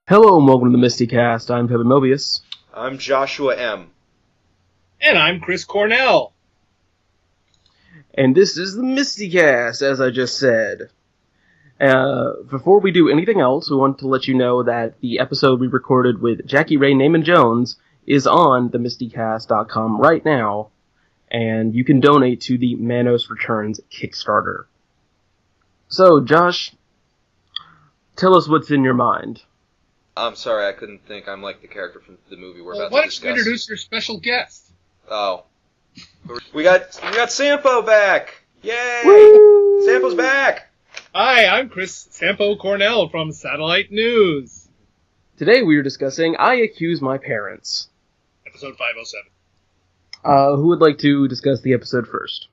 Hello and welcome to the MSTieCast. I'm Toby Mobius. I'm Joshua M. And I'm Chris Cornell. And this is the MSTieCast, as I just said. Before we do anything else, we want to let you know that the episode we recorded with Jackie Ray Naaman Jones is on the MSTieCast.com right now, and you can donate to the Manos Returns Kickstarter. So, Josh, tell us what's in your mind. I'm sorry, I couldn't think. I'm like the character from the movie we're about Why to don't discuss. you introduce your special guest? Oh. We got Sampo back! Yay! Woo! Sampo's back! Hi, I'm Chris Sampo Cornell from Satellite News. Today we are discussing I Accuse My Parents. Episode 507. Who would like to discuss the episode first?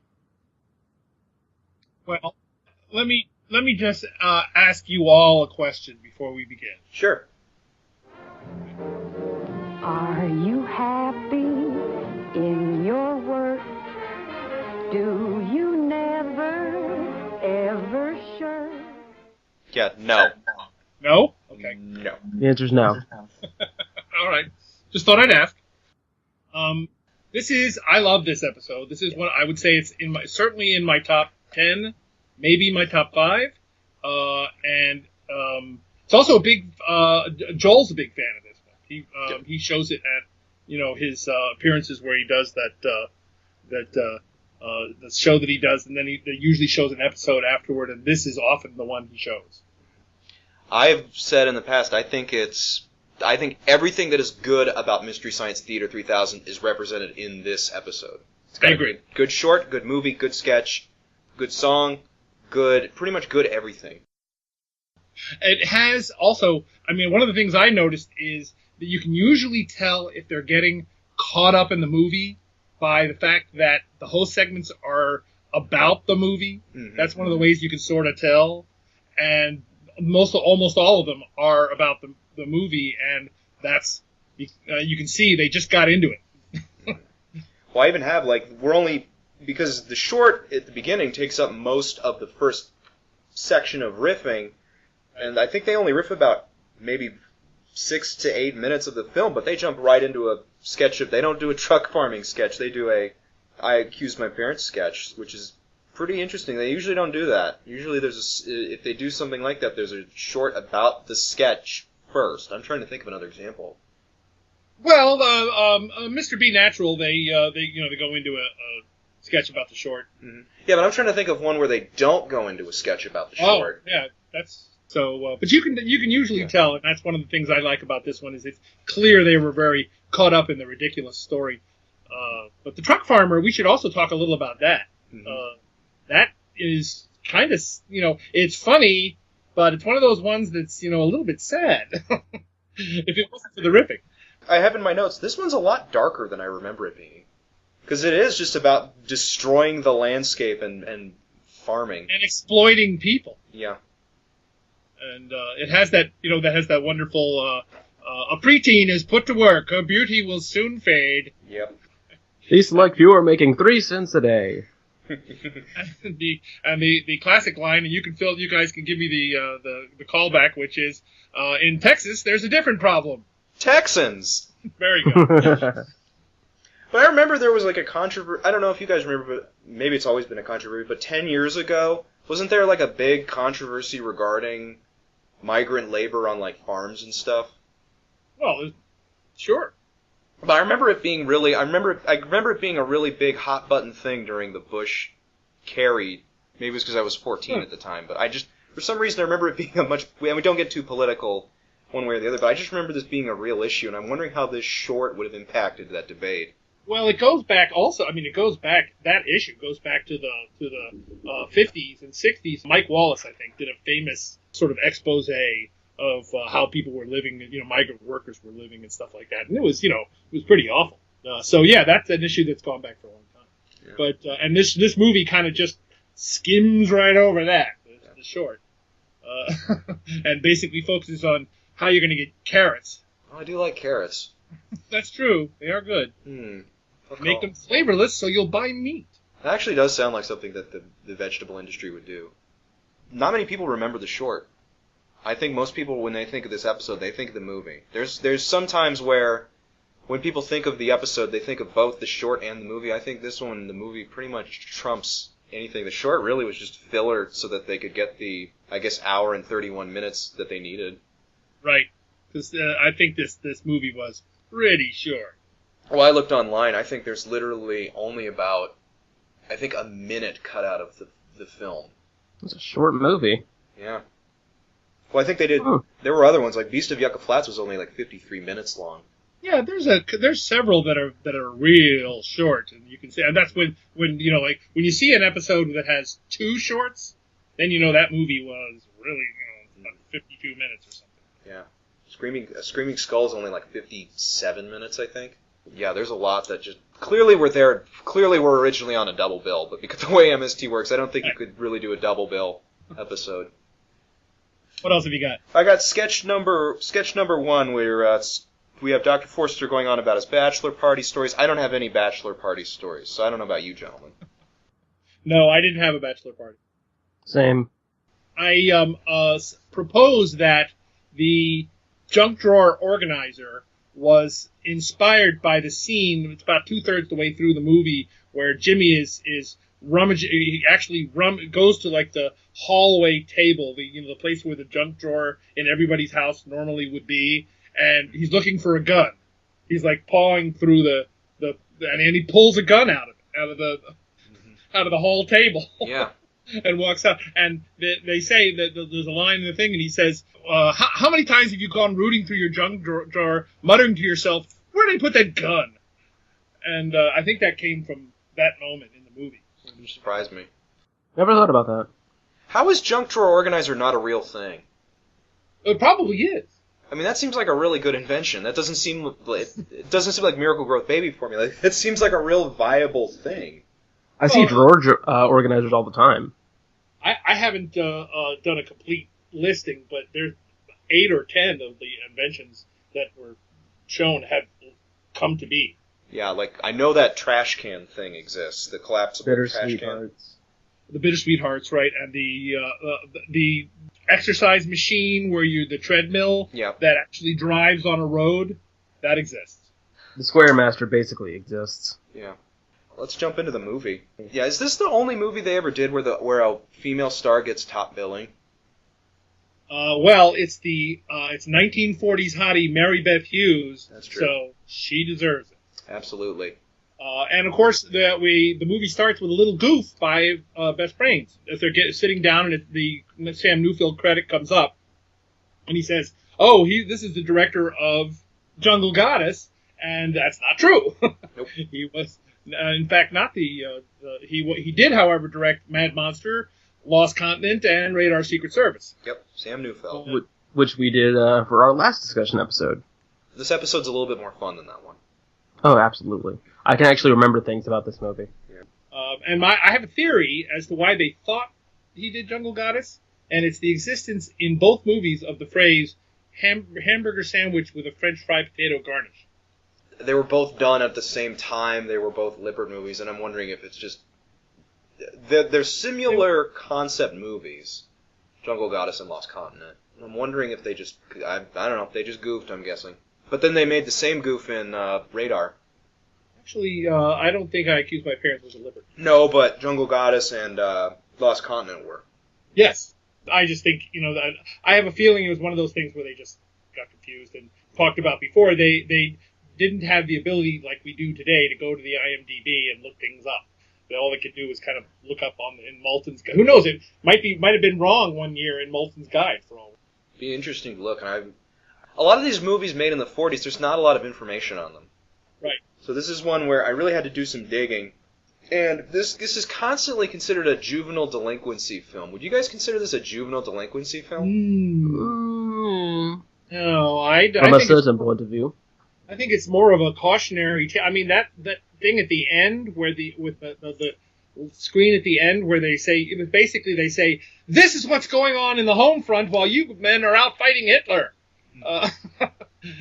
Well, let me just ask you all a question before we begin. Sure. Are you happy in your work? Do you never, ever shirk? Yeah, no. No? Okay. No. The answer's no. All right. Just thought I'd ask. I love this episode. This is what I would say it's certainly in my top 10, maybe my top 5. And it's also a big, Joel's a big fan of this one. He shows it at, his appearances where he does the show that he does, and then he usually shows an episode afterward, and this is often the one he shows. I've said in the past, I think everything that is good about Mystery Science Theater 3000 is represented in this episode. I agree. Good short, good movie, good sketch, good song, pretty much good everything. It has also, one of the things I noticed is that you can usually tell if they're getting caught up in the movie by the fact that the whole segments are about the movie. Mm-hmm. That's one of the ways you can sort of tell. And almost all of them are about the movie, and that's, you can see they just got into it. Well, I even have, because the short at the beginning takes up most of the first section of riffing, and I think they only riff about maybe 6 to 8 minutes of the film, but they jump right into a sketch they don't do a truck farming sketch, they do a I Accuse My Parents sketch, which is pretty interesting. They usually don't do that. Usually if they do something like that, there's a short about the sketch first. I'm trying to think of another example. Well, Mr. B Natural, they go into a sketch about the short. Mm-hmm. Yeah, but I'm trying to think of one where they don't go into a sketch about the short. Oh, yeah, that's so. But you can usually tell, and that's one of the things I like about this one is it's clear they were very caught up in the ridiculous story. But the truck farmer, we should also talk a little about that. Mm-hmm. That is kind of, it's funny, but it's one of those ones that's, a little bit sad. If it wasn't for the riffing. I have in my notes, this one's a lot darker than I remember it being. Because it is just about destroying the landscape and farming. And exploiting people. Yeah. And it has that wonderful, a preteen is put to work, her beauty will soon fade. Yep. These select few are making 3 cents a day. and the classic line, and you guys can give me the callback, which is, in Texas, there's a different problem. Texans! Very good. But I remember there was a controversy, I don't know if you guys remember, but maybe it's always been a controversy, but 10 years ago, wasn't there a big controversy regarding migrant labor on farms and stuff? Well, sure. But I remember it being I remember it being a really big hot button thing during the Bush Kerry. Maybe it was because I was 14 at the time, but for some reason I remember it being we don't get too political one way or the other, but I just remember this being a real issue, and I'm wondering how this short would have impacted that debate. Well, it goes back also. That issue goes back to the 50s and 60s. Mike Wallace, I think, did a famous sort of expose of how people were living, migrant workers were living and stuff like that, and it was pretty awful. So yeah, that's an issue that's gone back for a long time. Yeah. But and this movie kind of just skims right over that, the short, and basically focuses on how you're going to get carrots. Oh, I do like carrots. That's true. They are good. Make them flavorless so you'll buy meat. That actually does sound like something that the vegetable industry would do. Not many people remember the short. I think most people, when they think of this episode, they think of the movie. There's some times where, when people think of the episode, they think of both the short and the movie. I think this one, the movie, pretty much trumps anything. The short really was just filler so that they could get the, I guess, hour and 31 minutes that they needed. Right. Because I think this movie was pretty short. Well, I looked online. I think there's literally only about, I think, a minute cut out of the film. It's a short movie. Yeah. Well, I think they did. There were other ones, like Beast of Yucca Flats was only like 53 minutes long. Yeah, there's several that are real short, and you can see, and that's when you know, like when you see an episode that has 2 shorts, then you know that movie was really, you know, 52 minutes or something. Yeah, Screaming Skull is only like 57 minutes, I think. Yeah, there's a lot that just clearly were originally on a double bill, but because of the way MST works, I don't think you could really do a double bill episode. What else have you got? I got sketch number 1, where we have Dr. Forster going on about his bachelor party stories. I don't have any bachelor party stories, so I don't know about you gentlemen. No, I didn't have a bachelor party. Same. I proposed that the junk drawer organizer was inspired by the scene. It's about 2/3 the way through the movie where Jimmy is rummaging. He actually goes to like the hallway table, the place where the junk drawer in everybody's house normally would be, and he's looking for a gun. He's like pawing through and he pulls a gun out of the hall table. Yeah. And walks out, and they say that there's a line in the thing, and he says, how many times have you gone rooting through your junk drawer, muttering to yourself, where did I put that gun? And I think that came from that moment in the movie. You surprised me. Never thought about that. How is junk drawer organizer not a real thing? It probably is. I mean, that seems like a really good invention. That doesn't seem like Miracle Growth Baby formula. It seems like a real viable thing. I see drawer organizers all the time. I haven't done a complete listing, but there's 8 or 10 of the inventions that were shown have come to be. Yeah, like, I know that trash can thing exists, the collapsible Bittersweet trash can. Hearts. The Bittersweet Hearts, right, and the exercise machine where the treadmill that actually drives on a road, that exists. The Square Master basically exists. Yeah. Let's jump into the movie. Yeah, is this the only movie they ever did where a female star gets top billing? Well, it's 1940s hottie Mary Beth Hughes. That's true. So she deserves it. Absolutely. And of course, the movie starts with a little goof by Best Brains as they're sitting down, and the Sam Newfield credit comes up, and he says, "Oh, this is the director of Jungle Goddess," and that's not true. Nope. He was. In fact, not he did, however, direct Mad Monster, Lost Continent, and Radar Secret Service. Yep, Sam Newfield. Which we did for our last discussion episode. This episode's a little bit more fun than that one. Oh, absolutely. I can actually remember things about this movie. Yeah. And I have a theory as to why they thought he did Jungle Goddess, and it's the existence in both movies of the phrase hamburger sandwich with a French fried potato garnish. They were both done at the same time. They were both Lippert movies, and I'm wondering if it's just... They're similar concept movies, Jungle Goddess and Lost Continent. I'm wondering if they just... I don't know, if they just goofed, I'm guessing. But then they made the same goof in Radar. Actually, I don't think I Accuse My Parents was a Lippert. No, but Jungle Goddess and Lost Continent were. Yes. I just think, I have a feeling it was one of those things where they just got confused and talked about before. They didn't have the ability like we do today to go to the IMDb and look things up. All they could do was kind of look up in Moulton's Guide. Who knows? It might have been wrong one year in Moulton's Guide for all. Be interesting to look. And a lot of these movies made in the 40s, there's not a lot of information on them. Right. So this is one where I really had to do some digging. And this is constantly considered a juvenile delinquency film. Would you guys consider this a juvenile delinquency film? No, From a certain point of view. I think it's more of a cautionary tale. I mean, that thing at the end with the screen at the end where they say, basically they say, this is what's going on in the home front while you men are out fighting Hitler.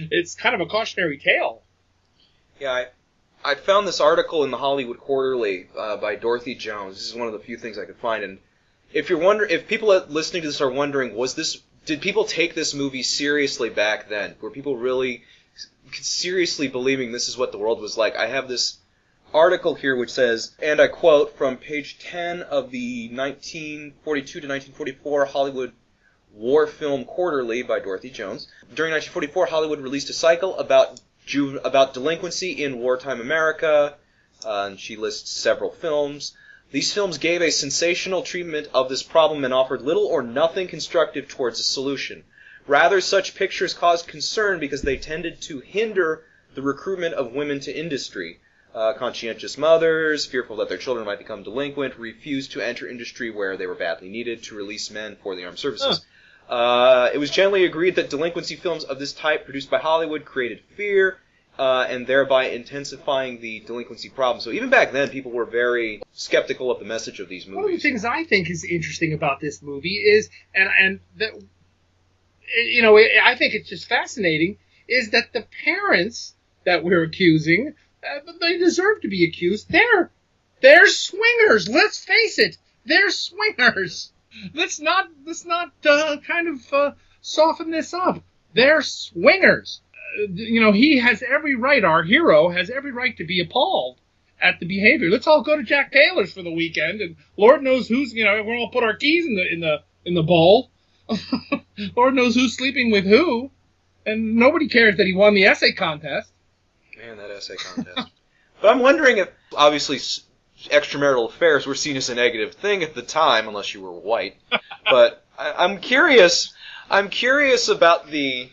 It's kind of a cautionary tale. Yeah, I found this article in the Hollywood Quarterly by Dorothy Jones. This is one of the few things I could find. And if people listening to this are wondering, was this did people take this movie seriously back then? Were people really seriously believing this is what the world was like? I have this article here which says, and I quote from page 10 of the 1942 to 1944 Hollywood War Film Quarterly by Dorothy Jones. During 1944, Hollywood released a cycle about delinquency in wartime America, and she lists several films. These films gave a sensational treatment of this problem and offered little or nothing constructive towards a solution. Rather, such pictures caused concern because they tended to hinder the recruitment of women to industry. Conscientious mothers, fearful that their children might become delinquent, refused to enter industry where they were badly needed to release men for the armed services. It was generally agreed that delinquency films of this type produced by Hollywood created fear, and thereby intensifying the delinquency problem. So even back then, people were very skeptical of the message of these movies. One of the things I think is interesting about this movie is, and that, you know, I think it's just fascinating, is that the parents that we're accusing, they deserve to be accused. They're swingers. Let's face it, they're swingers. Let's not soften this up. They're swingers. You know, he has every right, our hero has every right to be appalled at the behavior. Let's all go to Jack Taylor's for the weekend, and Lord knows who's, you know, we'll all put our keys in the bowl. Lord knows who's sleeping with who, and nobody cares that he won the essay contest. Man, that essay contest. But I'm wondering if, obviously, extramarital affairs were seen as a negative thing at the time, unless you were white. But I'm curious about the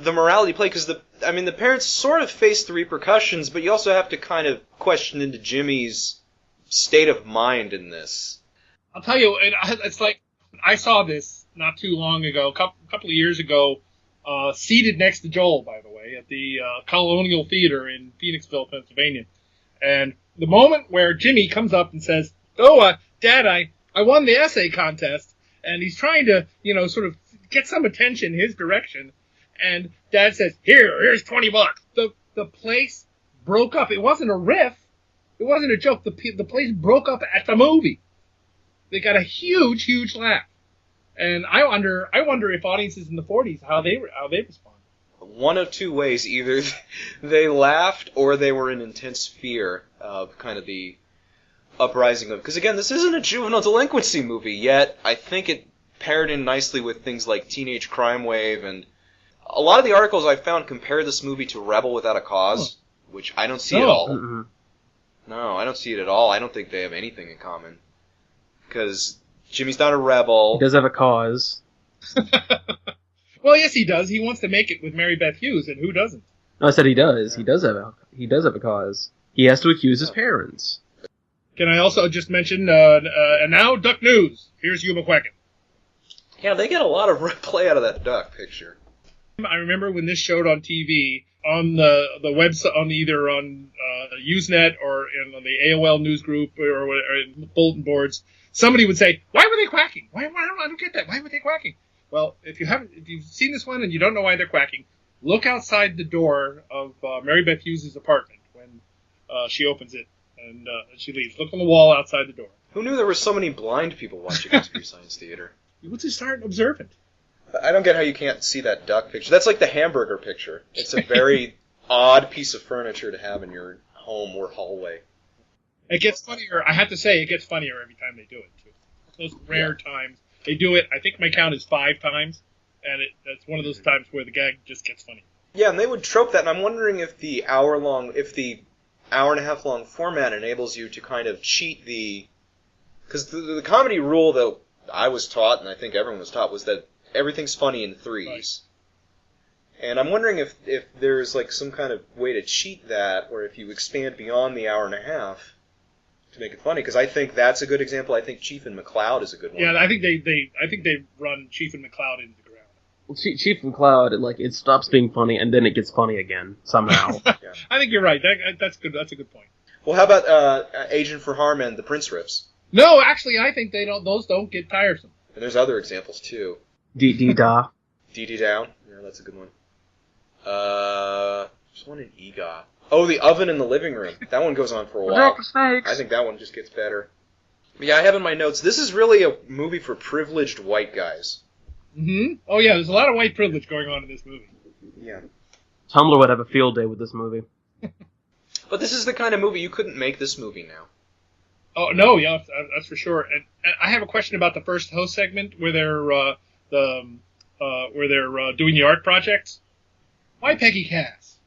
morality play, because the parents sort of face the repercussions, but you also have to kind of question into Jimmy's state of mind in this. I'll tell you, it's like, I saw this not too long ago, a couple of years ago, seated next to Joel, by the way, at the Colonial Theater in Phoenixville, Pennsylvania. And the moment where Jimmy comes up and says, Dad, I won the essay contest, and he's trying to, you know, sort of get some attention his direction, and Dad says, here's $20. The place broke up. It wasn't a riff. It wasn't a joke. The place broke up at the movie. They got a huge, huge laugh. And I wonder if audiences in the 40s, how they respond. One of two ways. Either they laughed or they were in intense fear of kind of the uprising of... Because, again, this isn't a juvenile delinquency movie, yet I think it paired in nicely with things like Teenage Crime Wave, and a lot of the articles I found compare this movie to Rebel Without a Cause, which I don't see at all. Mm-hmm. No, I don't see it at all. I don't think they have anything in common. Because Jimmy's not a rebel. He does have a cause. Well, yes, he does. He wants to make it with Mary Beth Hughes, and who doesn't? No, I said he does. Yeah. He does have a cause. He has to accuse his parents. Can I also just mention, and now Duck News. Here's Hugh McQuacken. Yeah, they get a lot of play out of that duck picture. I remember when this showed on TV, on the website, either on Usenet or on the AOL news group or in bulletin boards, somebody would say, "Why were they quacking? Why? I don't get that. Why were they quacking?" Well, if you've seen this one and you don't know why they're quacking, look outside the door of Mary Beth Hughes' apartment when she opens it and she leaves. Look on the wall outside the door. Who knew there were so many blind people watching Mystery Science Theater? You just aren't observant. I don't get how you can't see that duck picture. That's like the hamburger picture. It's a very odd piece of furniture to have in your home or hallway. It gets funnier. I have to say, it gets funnier every time they do it, too. Those rare times. They do it, I think my count is 5 times, and that's one of those times where the gag just gets funny. Yeah, and they would trope that, and I'm wondering if the hour and a half long format enables you to kind of cheat the... Because the comedy rule that I was taught, and I think everyone was taught, was that everything's funny in threes. Right. And I'm wondering if there's like some kind of way to cheat that, or if you expand beyond the hour and a half to make it funny, because I think that's a good example. I think Chief and McCloud is a good one. Yeah, I think they run Chief and McCloud into the ground. Well, Chief and McCloud, it stops being funny and then it gets funny again somehow. Yeah. I think you're right. That's good. That's a good point. Well, how about Agent for Harm and the Prince riffs? No, actually, I think those don't get tiresome. And there's other examples too. Dee-dee-da. Dee-dee-down. Yeah, that's a good one. There's one in EGOT. Oh, the oven in the living room. That one goes on for a while. I think that one just gets better. But yeah, I have in my notes, this is really a movie for privileged white guys. Mm-hmm. Oh, yeah, there's a lot of white privilege going on in this movie. Yeah. Tumblr would have a field day with this movie. But this is the kind of movie you couldn't make this movie now. Oh, no, yeah, that's for sure. And I have a question about the first host segment where they're doing the art projects. Why Peggy Cass?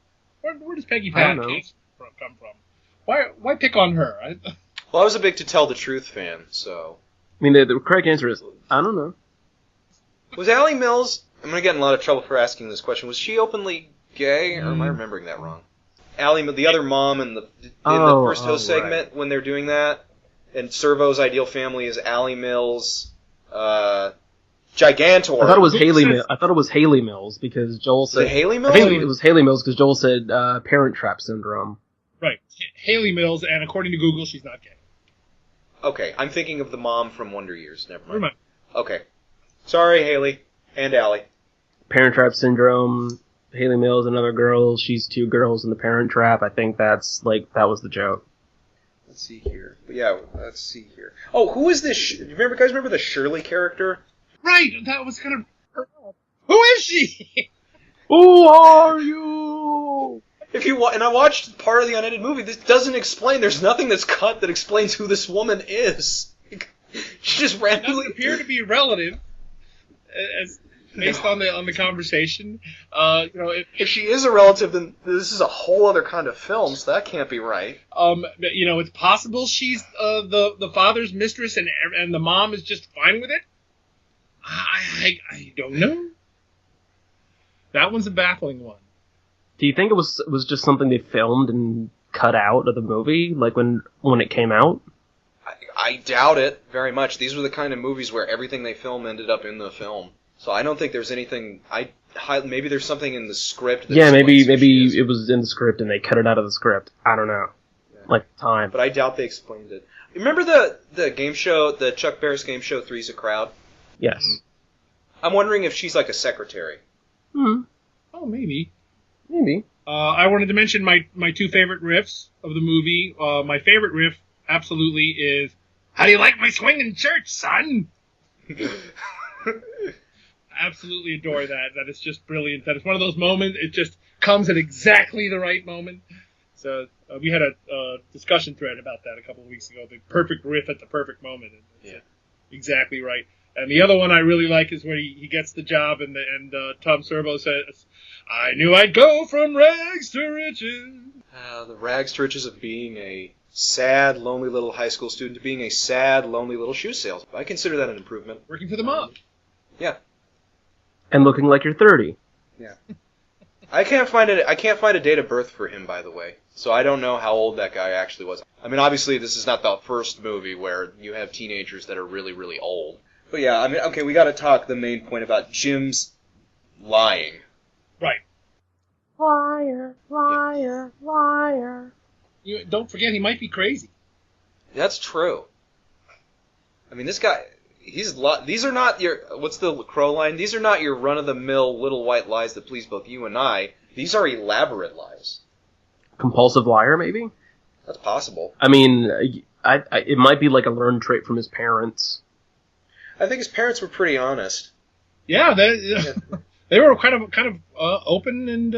Where does Peggy Cass come from? Why pick on her? Well, I was a big To Tell the Truth fan, so... I mean, the correct answer is, I don't know. Was Allie Mills... I'm going to get in a lot of trouble for asking this question. Was she openly gay, or am I remembering that wrong? Allie, the other mom in the first host segment, when they're doing that, and Servo's ideal family is Allie Mills, Gigantor. I thought it was Haley Mills because Joel said... Was it Haley Mills? I think it was Haley Mills because Joel said Parent Trap Syndrome. Right. Haley Mills, and according to Google, she's not gay. Okay, I'm thinking of the mom from Wonder Years. Never mind. Remember. Okay. Sorry, Haley. And Allie. Parent Trap Syndrome, Haley Mills, another girl. She's two girls in the Parent Trap. I think that was the joke. Let's see here. Yeah, let's see here. Oh, who is this? Remember the Shirley character? Right, that was kind of... Who is she? Who are you? And I watched part of the unedited movie. This doesn't explain. There's nothing that's cut that explains who this woman is. She just randomly Doesn't appear to be relative, as based on the conversation. If she is a relative, then this is a whole other kind of film, so that can't be right. It's possible she's the father's mistress, and the mom is just fine with it. I don't know. That one's a baffling one. Do you think it was just something they filmed and cut out of the movie, like when it came out? I doubt it very much. These were the kind of movies where everything they filmed ended up in the film. So I don't think there's anything. Maybe there's something in the script. Yeah, maybe it was in the script and they cut it out of the script. I don't know. Yeah. Like time. But I doubt they explained it. Remember the game show, the Chuck Barris game show, Three's a Crowd? Yes. I'm wondering if she's like a secretary. Hmm. Oh, maybe. Maybe. I wanted to mention my two favorite riffs of the movie. My favorite riff, absolutely, is "How do you like my swinging church, son?" Absolutely adore that. That is just brilliant. That is one of those moments. It just comes at exactly the right moment. So we had a discussion thread about that a couple of weeks ago. The perfect riff at the perfect moment. Yeah. Exactly right. And the other one I really like is when he gets the job and Tom Servo says, "I knew I'd go from rags to riches." The rags to riches of being a sad, lonely little high school student to being a sad, lonely little shoe salesman. I consider that an improvement. Working for the mob. Yeah. And looking like you're 30. Yeah. I can't find a date of birth for him, by the way. So I don't know how old that guy actually was. I mean, obviously this is not the first movie where you have teenagers that are really, really old. But yeah, I mean, okay, we got to talk the main point about Jim's lying. Right. Liar, liar, liar. Don't forget, he might be crazy. That's true. I mean, this guy, these are not your, what's the Crow line? These are not your run-of-the-mill little white lies that please both you and I. These are elaborate lies. Compulsive liar, maybe? That's possible. I mean, it might be like a learned trait from his parents. I think his parents were pretty honest. Yeah, they were kind of open and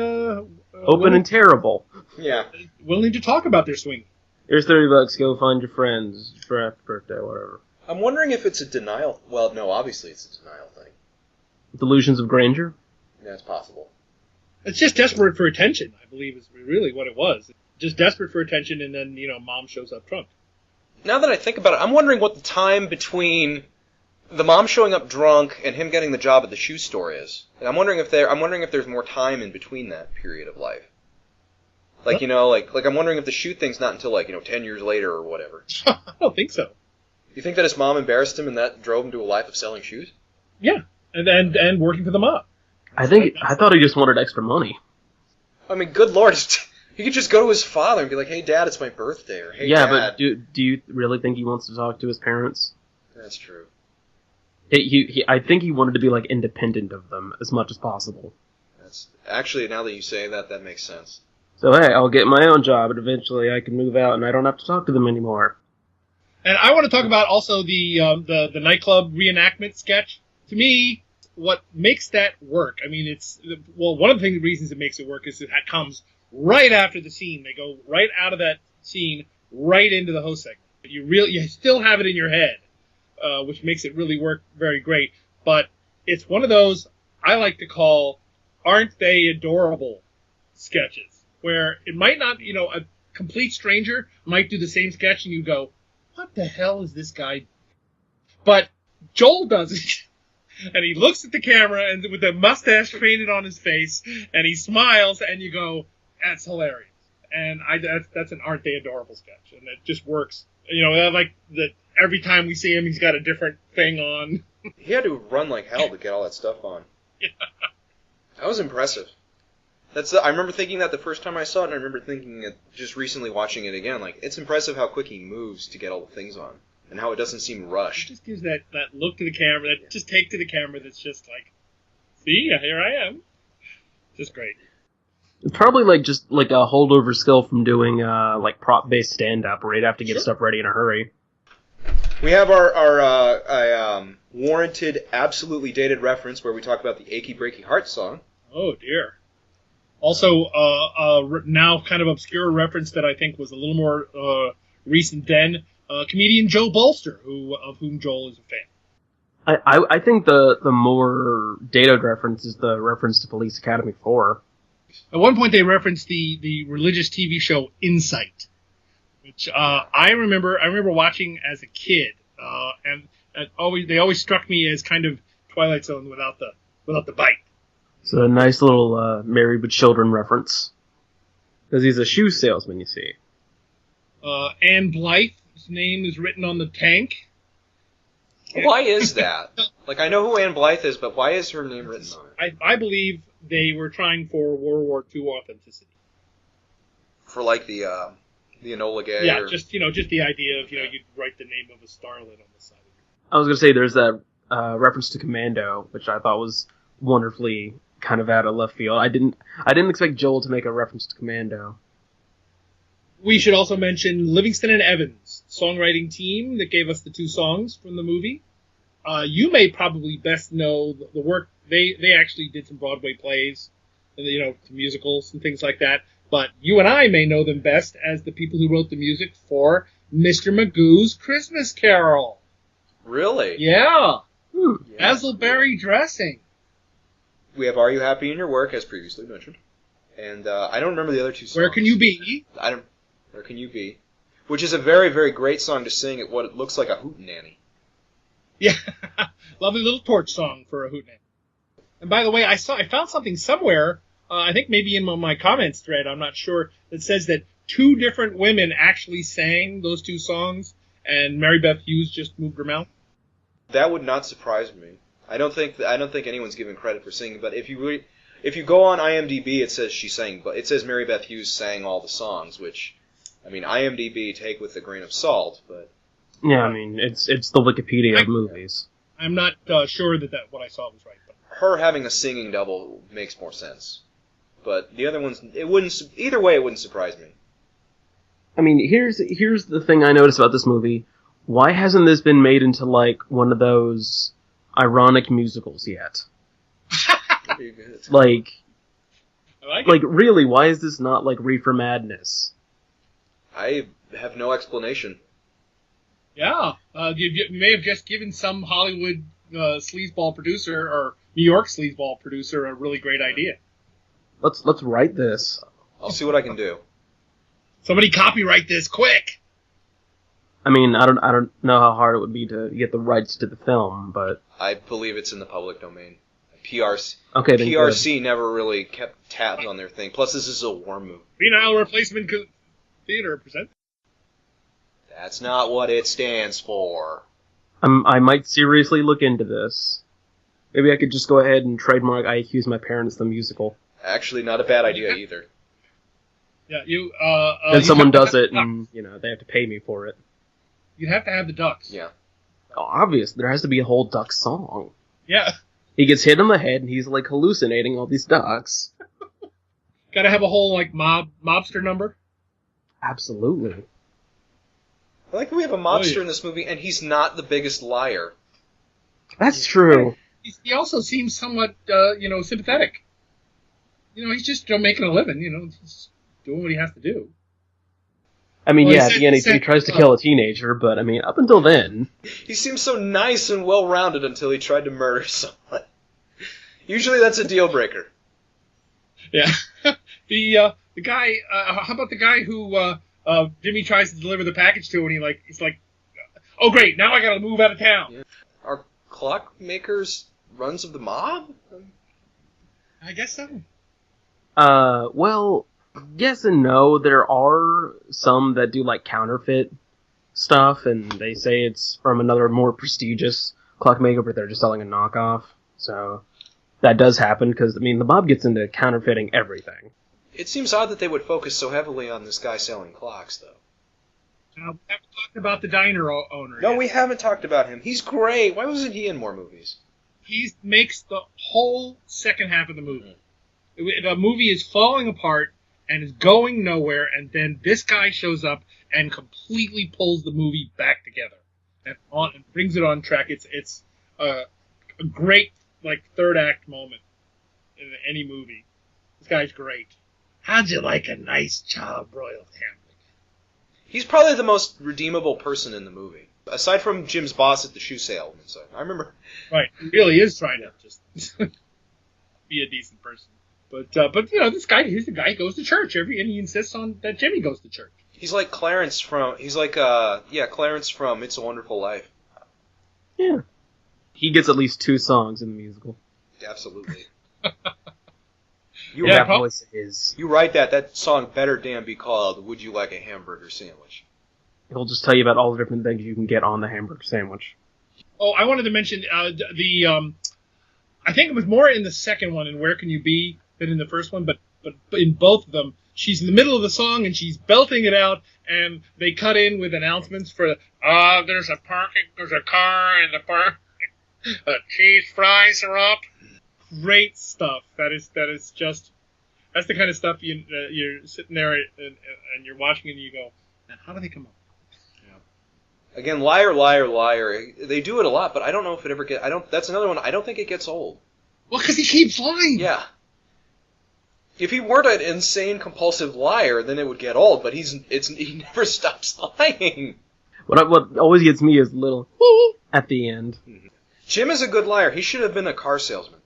open and terrible. Yeah, willing to talk about their swing. Here's $30. Go find your friends for after birthday, whatever. I'm wondering if it's a denial. Well, no, obviously it's a denial thing. Delusions of grandeur. Yeah, it's possible. It's just desperate for attention, I believe, is really what it was. Just desperate for attention, and then mom shows up drunk. Now that I think about it, I'm wondering what the time between the mom showing up drunk and him getting the job at the shoe store is. And I'm wondering if there's more time in between that period of life. Like, like I'm wondering if the shoe thing's not until 10 years later or whatever. I don't think so. You think that his mom embarrassed him and that drove him to a life of selling shoes? Yeah, and working for the mob. I thought he just wanted extra money. I mean, good lord, he could just go to his father and be like, "Hey, Dad, it's my birthday," or "Hey, yeah, Dad." but do you really think he wants to talk to his parents? That's true. I think he wanted to be independent of them as much as possible. That's actually, now that you say that, that makes sense. So hey, I'll get my own job, and eventually I can move out, and I don't have to talk to them anymore. And I want to talk about also the nightclub reenactment sketch. To me, what makes that work, I mean, one of the reasons it makes it work is that it comes right after the scene. They go right out of that scene right into the host segment. You still have it in your head, which makes it really work very great. But it's one of those I like to call "Aren't They Adorable" sketches, where it might not, a complete stranger might do the same sketch and you go, "What the hell is this guy?" But Joel does it, and he looks at the camera and with the mustache painted on his face, and he smiles, and you go, "That's hilarious." And that's an "Aren't They Adorable" sketch, and it just works. Like that every time we see him, he's got a different thing on. He had to run like hell to get all that stuff on. Yeah. That was impressive. I remember thinking that the first time I saw it, and I remember thinking it just recently watching it again. Like, it's impressive how quick he moves to get all the things on, and how it doesn't seem rushed. It just gives that look to the camera, that just take to the camera that's just like, see, here I am. Just great. It's probably just a holdover skill from doing prop-based stand-up, where you'd have to get stuff ready in a hurry. We have our warranted, absolutely dated reference where we talk about the Achy Breaky Heart song. Oh, dear. Also, now kind of obscure reference that I think was a little more recent then, comedian Joe Bolster, of whom Joel is a fan. I think the more dated reference is the reference to Police Academy 4. At one point, they referenced the religious TV show Insight, which I remember watching as a kid, and they always struck me as kind of Twilight Zone without the bite. It's a nice little Married with Children reference, because he's a shoe salesman, you see. Anne Blythe's name is written on the tank. Why is that? I know who Anne Blythe is, but why is her name written on it? I believe they were trying for World War II authenticity. For the Enola Gay? Yeah, just the idea of, you'd write the name of a starlet on the side of it. I was going to say, there's that reference to Commando, which I thought was wonderfully kind of out of left field. I didn't expect Joel to make a reference to Commando. We should also mention Livingston and Evans, songwriting team that gave us the 2 songs from the movie. You may probably best know the work. They actually did some Broadway plays, musicals and things like that. But you and I may know them best as the people who wrote the music for Mr. Magoo's Christmas Carol. Really? Yeah. Yeah. Hazelberry dressing. We have Are You Happy in Your Work, as previously mentioned. And I don't remember the other 2 songs. Where Can You Be? Where Can You Be? Which is a very, very great song to sing at what it looks like a hootenanny. Yeah. Lovely little torch song for a hootenanny. And by the way, I found something somewhere, I think maybe in my comments thread, I'm not sure, that says that 2 different women actually sang those 2 songs, and Mary Beth Hughes just moved her mouth. That would not surprise me. I don't think anyone's given credit for singing, but if you go on IMDb, it says she sang, but it says Mary Beth Hughes sang all the songs, which, IMDb take with a grain of salt, but... Yeah, it's the Wikipedia of movies. I'm not sure that what I saw was right. But. Her having a singing double makes more sense. But the other ones, either way, it wouldn't surprise me. Here's the thing I noticed about this movie. Why hasn't this been made into, one of those ironic musicals yet? Pretty good. Really, why is this not, Reefer Madness? I have no explanation. Yeah, you may have just given some Hollywood sleazeball producer or New York sleazeball producer a really great idea. Let's write this. I'll see what I can do. Somebody copyright this quick. I don't know how hard it would be to get the rights to the film, but I believe it's in the public domain. PRC good. Never really kept tabs on their thing. Plus, this is a war movie. Penile Replacement Theater presents. That's not what it stands for. I might seriously look into this. Maybe I could just go ahead and trademark I Accuse My Parents, the musical. Actually, not a bad idea either. Yeah, and someone does it, and, they have to pay me for it. You'd have to have the ducks. Yeah. Oh, obvious. There has to be a whole duck song. Yeah. He gets hit on the head, and he's, hallucinating all these ducks. Gotta have a whole, mobster number? Absolutely. I like that we have a mobster in this movie, and he's not the biggest liar. That's true. He also seems somewhat, sympathetic. He's just making a living. He's doing what he has to do. I mean, Well, at the end, he tries to kill a teenager, but, I mean, up until then... He seems so nice and well-rounded until he tried to murder someone. Usually that's a deal-breaker. Yeah. The guy, how about the guy who Jimmy tries to deliver the package to, and he's like, oh, great, now I gotta move out of town. Yeah. Are clockmakers runs of the mob? I guess so. Well... Yes and no. There are some that do like counterfeit stuff, and they say it's from another more prestigious clockmaker, but they're just selling a knockoff. So that does happen because I mean the mob gets into counterfeiting everything. It seems odd that they would focus so heavily on this guy selling clocks, though. We haven't talked about the diner owner. No, yet. we haven't talked about him. He's great. Why wasn't he in more movies? He makes the whole second half of the movie. The movie is falling apart and is going nowhere, and then this guy shows up and completely pulls the movie back together and brings it on track. It's a great third act moment in any movie. This guy's great. How'd you like a nice charbroiled ham? He's probably the most redeemable person in the movie, aside from Jim's boss at the shoe sale. So I remember. Right, he really is trying to just be a decent person. But this guy, he's the guy who goes to church and he insists on that Jimmy goes to church. He's like Clarence from Clarence from It's a Wonderful Life. Yeah. He gets at least 2 songs in the musical. Absolutely. That voice is. You write that song better damn be called Would You Like a Hamburger Sandwich? He'll just tell you about all the different things you can get on the hamburger sandwich. Oh, I wanted to mention I think it was more in the second one in Where Can You Be than in the first one, but in both of them, she's in the middle of the song and she's belting it out, and they cut in with announcements for there's a car in the park, cheese fries are up. Great stuff. That's the kind of stuff you're sitting there and you're watching it and you go, now how do they come up? Yeah. Again, liar, liar, liar. They do it a lot, but I don't know if it ever gets. That's another one. I don't think it gets old. Well, because he keeps lying. Yeah. If he weren't an insane, compulsive liar, then it would get old. But he never stops lying. What always gets me is little at the end. Mm-hmm. Jim is a good liar. He should have been a car salesman.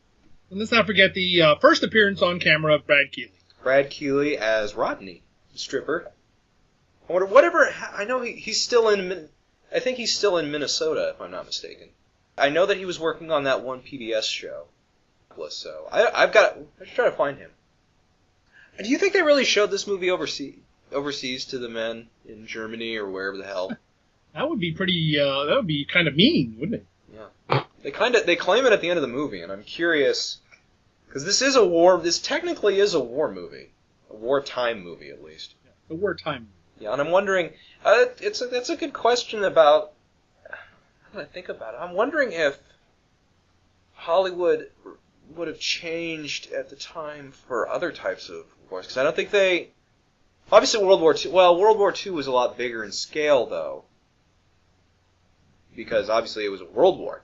And let's not forget the first appearance on camera of Brad Keeley. Brad Keeley as Rodney, the stripper. I know he's still in. I think he's still in Minnesota, if I'm not mistaken. I know that he was working on that one PBS show. So I should try to find him. Do you think they really showed this movie overseas to the men in Germany or wherever the hell? That would be pretty. That would be kind of mean, wouldn't it? Yeah. They claim it at the end of the movie, and I'm curious because this is a war. This technically is a war movie, a wartime movie at least. Yeah, a wartime. Yeah, and I'm wondering. That's a good question about. How do I think about it? I'm wondering if Hollywood would have changed at the time for other types of wars, because I don't think they. Obviously, World War II. Well, World War II was a lot bigger in scale, though, because obviously it was a world war.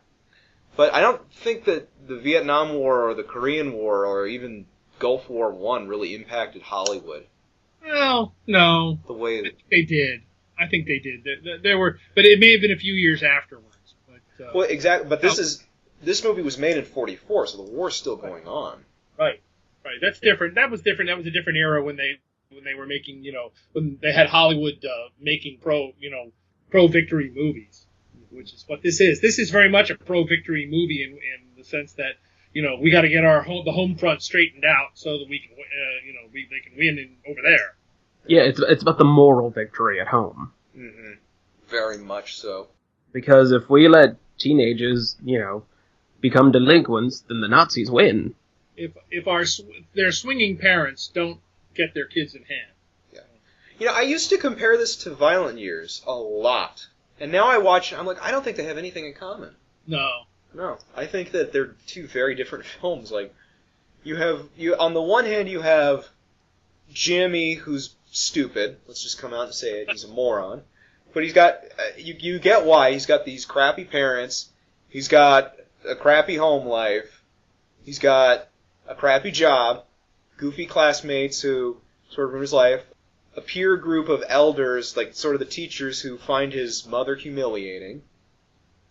But I don't think that the Vietnam War or the Korean War or even Gulf War I really impacted Hollywood. Well, no. The way they did. I think they did. There were, but it may have been a few years afterwards. But, well, exactly. But this movie was made in '44, so the war's still going on. Right. That's different. That was different. That was a different era when they were making, when they had Hollywood making pro victory movies, which is what this is. This is very much a pro victory movie in the sense that we got to get the home front straightened out so that we can they can win over there. Yeah, it's about the moral victory at home. Mm-hmm. Very much so. Because if we let teenagers, become delinquents, then the Nazis win. If their swinging parents don't get their kids in hand. Yeah. I used to compare this to Violent Years a lot. And now I watch, I'm like, I don't think they have anything in common. No. I think that they're two very different films. Like, on the one hand, you have Jimmy, who's stupid. Let's just come out and say it. He's a moron. But he's got, you get why. He's got these crappy parents. He's got a crappy home life. He's got a crappy job, goofy classmates who sort of ruin his life, a peer group of elders, like sort of the teachers who find his mother humiliating.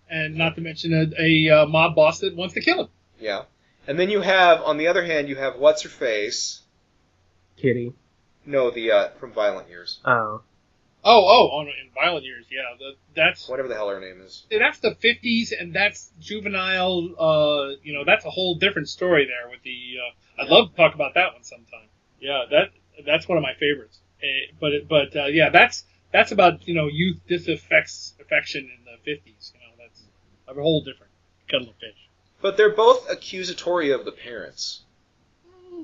And not to mention a mob boss that wants to kill him. Yeah. And then you have, on the other hand, you have What's-Her-Face. Kitty. No, the from Violent Years. Oh. In Violent Years, yeah. That's whatever the hell her name is. That's the 50s, and that's juvenile. That's a whole different story there with the. I'd love to talk about that one sometime. Yeah, that's one of my favorites. But that's about youth disaffection in the 50s. That's a whole different kettle of fish. But they're both accusatory of the parents.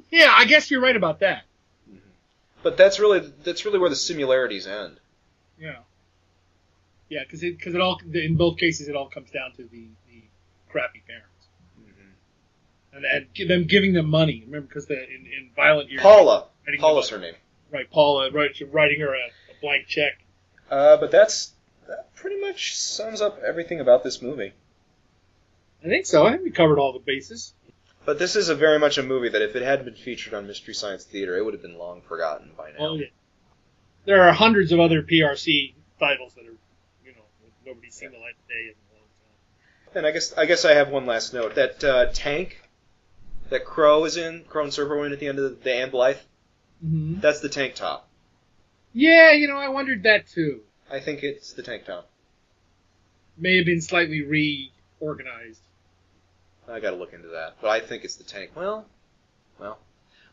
Yeah, I guess you're right about that. Mm-hmm. But that's really where the similarities end. Yeah. Yeah, because it all in both cases it all comes down to the crappy parents, and them giving them money. Remember, because in Violent Years, Paula's her name. Right, Paula, writing her a blank check. But that pretty much sums up everything about this movie. I think so. I think we covered all the bases. But this is very much a movie that if it hadn't been featured on Mystery Science Theater, it would have been long forgotten by now. Oh yeah. There are hundreds of other PRC titles that are, nobody's seen the light of day in a long time. And I guess I have one last note. That tank that Crow and Servo are in at the end of the Anne Blythe, that's the tank top. Yeah, I wondered that too. I think it's the tank top. May have been slightly reorganized. I gotta look into that. But I think it's the tank. Well,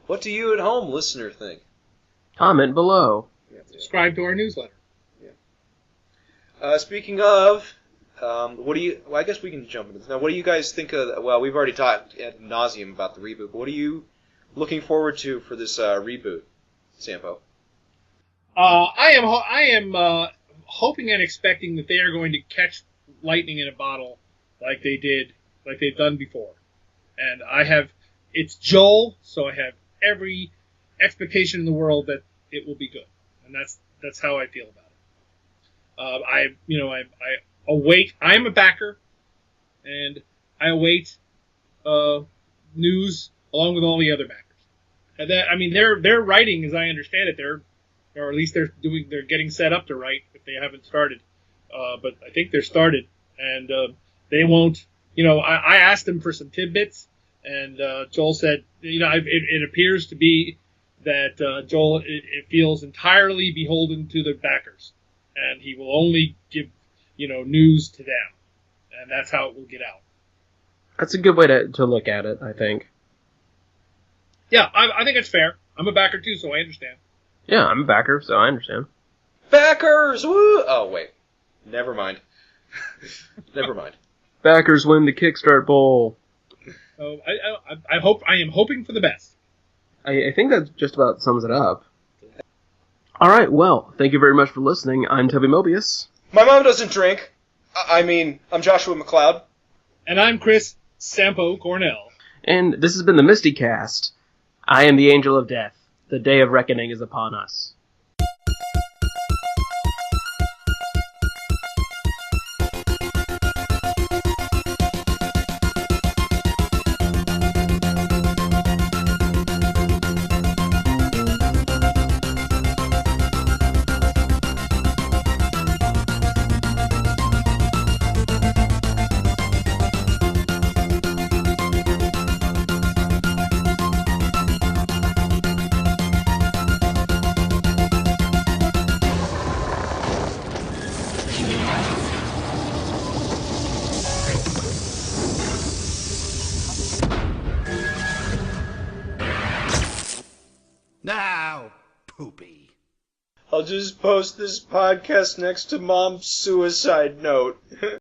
what do you at home, listener, think? Comment below. Subscribe to our newsletter. Speaking of, what do you... Well, I guess we can jump into this. Now, what do you guys think of... Well, we've already talked ad nauseum about the reboot, but what are you looking forward to for this reboot, Sampo? I am hoping and expecting that they are going to catch lightning in a bottle like they've done before. And it's Joel, so I have every expectation in the world that it will be good. And that's how I feel about it. I await. I am a backer, and I await news along with all the other backers. And they're writing, as I understand it. Or at least they're getting set up to write if they haven't started. But I think they're started, and they won't. I asked them for some tidbits, and Joel said, it appears to be that Joel it feels entirely beholden to the backers. And he will only give, news to them. And that's how it will get out. That's a good way to look at it, I think. Yeah, I think it's fair. I'm a backer too, so I understand. Yeah, I'm a backer, so I understand. Backers! Woo! Oh, wait. Never mind. Never mind. Backers win the Kickstart Bowl. So I am hoping for the best. I think that just about sums it up. Alright, well, thank you very much for listening. I'm Toby Mobius. My mom doesn't drink. I'm Joshua McLeod. And I'm Chris Sampo Cornell. And this has been the MSTieCast. I am the Angel of Death. The day of reckoning is upon us. Now, poopy. I'll just post this podcast next to Mom's suicide note.